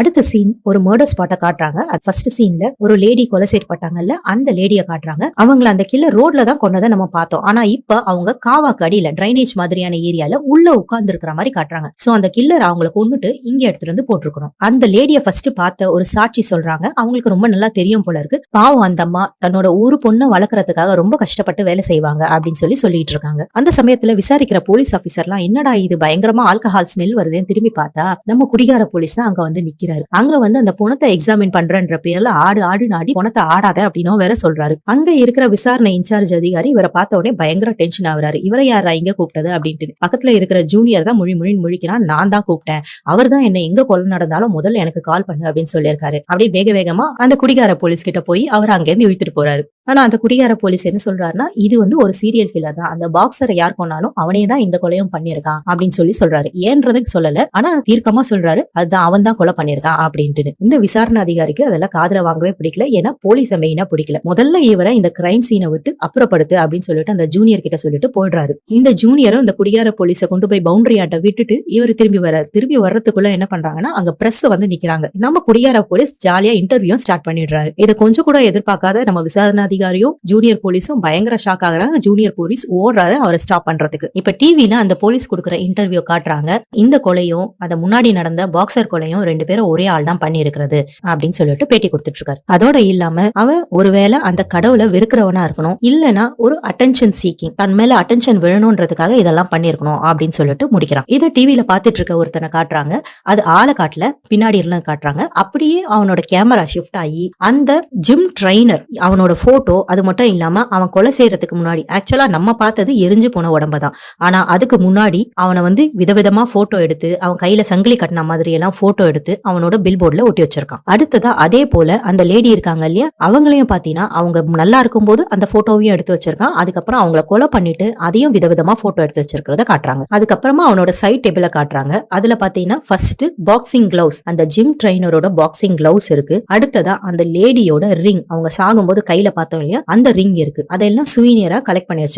அடுத்த சீன் ஒரு மர்டர் ஸ்பாட்டை காட்டுறாங்க. ஃபர்ஸ்ட் சீன்ல ஒரு லேடி கொலை செய்யப்பட்டாங்கல்ல, அந்த லேடியை காட்டுறாங்க. அவங்கள அந்த கில்லர் ரோட்ல தான் கொண்டதை நம்ம பார்த்தோம். ஆனா இப்ப அவங்க காவாக்கு அடியில டிரைனேஜ் மாதிரியான ஏரியால உள்ள உட்கார்ந்து இருக்கிற மாதிரி காட்டுறாங்க. சோ அந்த கில்லர் அவங்களை கொண்டுட்டு இங்க எடுத்துட்டு வந்து போட்டிருக்கணும். அந்த லேடியை ஃபர்ஸ்ட் பார்த்த ஒரு சாட்சி சொல்றாங்க, அவங்களுக்கு ரொம்ப நல்லா தெரியும் போல இருக்கு. பாவம் அந்த அம்மா தன்னோட ஒரு பொண்ணை வளர்க்கறதுக்காக ரொம்ப கஷ்டப்பட்டு வேலை செய்வாங்க அப்படின்னு சொல்லிட்டு இருக்காங்க. அந்த சமயத்துல விசாரிக்கிற போலீஸ் ஆபீசர்லாம் என்னடா இது பயங்கரமா ஆல்கஹால் ஸ்மெல் வருதுன்னு திரும்பி பார்த்தா நம்ம குடிகார போலீஸ் தான் அங்க வந்து நிக்கிறாரு. அங்க வந்து அந்த பணத்தை எக்ஸாமின் பண்றன்ற பேர்ல ஆடு நாடி பணத்தை ஆடாத அப்படின்னு வேற சொல்றாரு. அங்க இருக்கிற விசாரணை இன்சார்ஜ் அதிகாரி இவரை பார்த்த உடனே பயங்கர டென்ஷன் ஆகுறாரு. இவரை யாரா இங்க கூப்பிட்டது அப்படின்ட்டு பக்கத்துல இருக்கிற ஜூனியர் தான் மொழின்னு முழிக்கிறான். நான் தான் கூப்பிட்டேன், அவர் தான் என்ன எங்க கொலை நடந்தாலும் முதல்ல எனக்கு கால் பண்ணு அப்படின்னு சொல்லியிருக்காரு. அப்படி வேக வேகமா அந்த குடிகார போலீஸ் கிட்ட போய் அவர் அங்க இருந்து இழுத்துட்டு போறாரு. ஆனா அந்த குடிகார போலீஸ் என்ன சொல்றாருன்னா, இது வந்து ஒரு சீரியல் கில்லர் தான், அந்த பாக்ஸரை யார் கொண்டாலும் அவனே தான் இந்த கொலையும் பண்ணிருக்கான் அப்படின்னு சொல்றாரு. ஏன்றதுக்கு சொல்லல, ஆனா தீர்க்கமா சொல்றாரு அதுதான் அவன் தான் கொலை பண்ணிருக்கான் அப்படின்ட்டு. இந்த விசாரணை அதிகாரிக்கு அதெல்லாம் காதுல வாங்கவே பிடிக்கல. ஏன்னா போலீஸ மெயினா பிடிக்கல. முதல்ல இவரை இந்த கிரைம் சீனை விட்டு அப்புறப்படுத்து அப்படின்னு சொல்லிட்டு அந்த ஜூனியர் கிட்ட சொல்லிட்டு போயிடுறாரு. இந்த ஜூனியரும் இந்த குடிகார போலீஸ கொண்டு போய் பவுண்டரி ஆட்ட விட்டுட்டு இவர் திரும்பி வர்றதுக்குள்ள என்ன பண்றாங்கன்னா, அங்க பிரஸ் வந்து நிக்கிறாங்க. நம்ம குடிகார போலீஸ் ஜாலியா இன்டர்வியூ ஸ்டார்ட் பண்ணிடுறாரு. இதை கொஞ்சம் கூட எதிர்பார்க்காத நம்ம விசாரணை அதிகாரியும் ஜூனியர் போலீஸும் பயங்கர ஷாக் ஆகுறாங்க. ஜூனியர் போலீஸ் ஓடுறாரு அவரை ஸ்டாப் பண்றதுக்கு. இப்ப டிவில அந்த போலீஸ் கொடுக்குற இன்டர்வியூ காட்டுறாங்க. இந்த கொலையும் அந்த முன்னாடி நடந்த பாக்ஸர் கொலையும் 2 பேரும் ஒரே ஆள் தான் பண்ணி இருக்கிறது அப்படின்னு சொல்லிட்டு பேட்டி கொடுத்துட்டு இருக்காரு. அதோட இல்லாம அவன் ஒருவேளை அந்த கடவுளை வெறுக்கிறவனா இருக்கணும், இல்லனா ஒரு அட்டென்ஷன் சீக்கிங், தன் மேல அட்டென்ஷன் விழணும்ன்றதுக்காக இதெல்லாம் பண்ணிருக்கணும் அப்படின்னு சொல்லிட்டு முடிக்கிறான். இதை டிவில பாத்துட்டு இருக்க ஒருத்தனை காட்டுறாங்க. அது ஆளை காட்டல, பின்னாடி எல்லாம் காட்டுறாங்க. அப்படியே அவனோட கேமரா ஷிஃப்ட் ஆகி அந்த ஜிம் ட்ரைனர் அவனோட போட்டோ, அது மட்டும் இல்லாம அவன் கொலை செய்யறதுக்கு முன்னாடி ஆக்சுவலா நம்ம பார்த்தது எரிஞ்சு போன உடம்பதான், ஆனா அதுக்கு முன்னாடி அவனை வந்து விதவிதமா போட்டோ எடுத்து அவன் கையில சங்கிலி கட்டின மாதிரி எல்லாம் போட்டோ எடுத்து அவனோட பில் போர்ட்ல ஒட்டி வச்சிருக்கான். அடுத்ததா அதே போல அந்த லேடி இருக்காங்க இல்லையா, அவங்களையும் பாத்தீங்கன்னா அவங்க நல்லா இருக்கும் போது அந்த போட்டோவையும் எடுத்து வச்சிருக்கான். அதுக்கப்புறம் அவங்கள கொலை பண்ணிட்டு அதையும் விதவிதமா போட்டோ எடுத்து வச்சிருக்கிறத காட்டுறாங்க. அதுக்கப்புறமா அவனோட சைட் டேபிள காட்டுறாங்க. அதுல பாத்தீங்கன்னா ஃபர்ஸ்ட் பாக்ஸிங் கிளவுஸ், அந்த ஜிம் ட்ரைனரோட பாக்ஸிங் கிளவுஸ் இருக்கு. அடுத்ததா அந்த லேடியோட ரிங், அவங்க சாகும்போது கையில பார்த்தோம் இல்லையா, அந்த ரிங் இருக்கு. அதெல்லாம் சுவீனியரா கலெக்ட் பண்ணி வச்சிருக்காங்க.